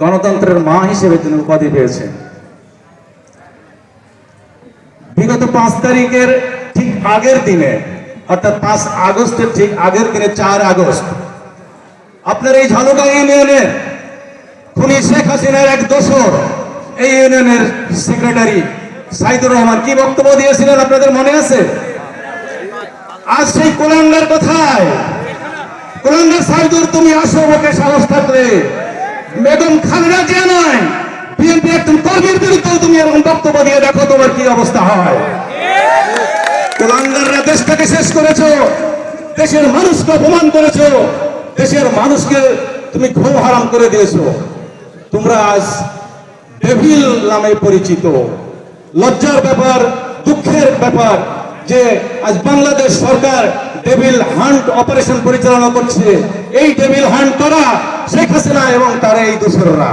গণতন্ত্রের মা হিসেবে তিনি উপাধি পেয়েছেন। বিগত 5 তারিখের ঠিক আগের দিনে, অর্থাৎ 5 আগস্টের ঠিক আগের দিনে 4 আগস্ট আপনার এই ঝালুকা ইউনিয়নের খুনি শেখ হাসিনার এক দোসর এই ইউনিয়নের সেক্রেটারি সাইদুর রহমান কি বক্তব্য দিয়েছিলেন আপনাদের মনে আছে? আজ সেই কোলাঙ্গার কোথায়? কোলাঙ্গার সাইদুর, তুমি আসো, ওকে সাহস থাকলে বেগম খালেদা জিয়া নয়, বিএনপি একজন কর্মীর বিরুদ্ধে তুমি এরকম বক্তব্য দিয়ে দেখো তোমার কি অবস্থা হয়। কোলাঙ্গাররা দেশটাকে শেষ করেছো, দেশের মানুষকে অপমান করেছো, দেশের মানুষকে তুমি ঘুম হারাম করে দিয়েছো। তোমরা আজ ডেভিল নামে পরিচিত। লজ্জার ব্যাপার, দুঃখের ব্যাপার যে আজ বাংলাদেশ সরকার ডেভিল হান্ট অপারেশন পরিচালনা করছে। এই ডেভিল হান্ট করা শেখ হাসিনা এবং তার এই দোসররা।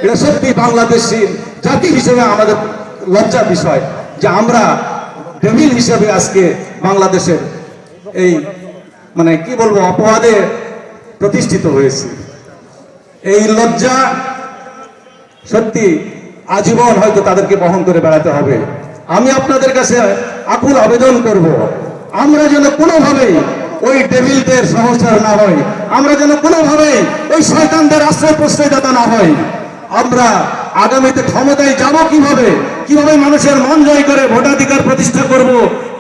এটা সত্যি বাংলাদেশী জাতি হিসেবে আমাদের লজ্জার বিষয় যে আমরা ডেভিল হিসেবে আজকে বাংলাদেশের এই মানে কি বলবো অপবাদে প্রতিষ্ঠিত হয়েছে। এই লজ্জা সত্যি আজীবন হয়তো তাদেরকে বহন করে বেড়াতে হবে। আমি আপনাদের কাছে আকুল আবেদন করব, আমরা যেন কোনোভাবেই ওই ডেভিলদের সহচর না হই, আমরা যেন কোনোভাবেই ওই শয়তানদের আশ্রয় প্রশ্রয়দাতা না হই। আমরা আগামীতে ক্ষমতায় যাব কিভাবে, কিভাবে মানুষের মন জয় করে ভোটাধিকার প্রতিষ্ঠা করব,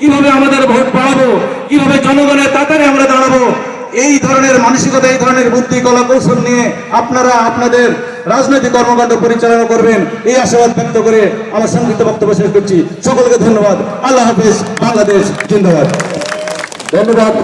কিভাবে আমাদের ভোট বাড়াবো, কিভাবে জনগণের কাতারে আমরা দাঁড়াবো, এই ধরনের মানসিকতা, এই ধরনের বুদ্ধি কলা কৌশল নিয়ে আপনারা আপনাদের রাজনৈতিক কর্মকাণ্ড পরিচালনা করবেন, এই আশাবাদ ব্যক্ত করে আমার সংক্ষিপ্ত বক্তব্য শেষ করছি। সকলকে ধন্যবাদ। আল্লাহ হাফিজ। বাংলাদেশ জিন্দাবাদ। ধন্যবাদ।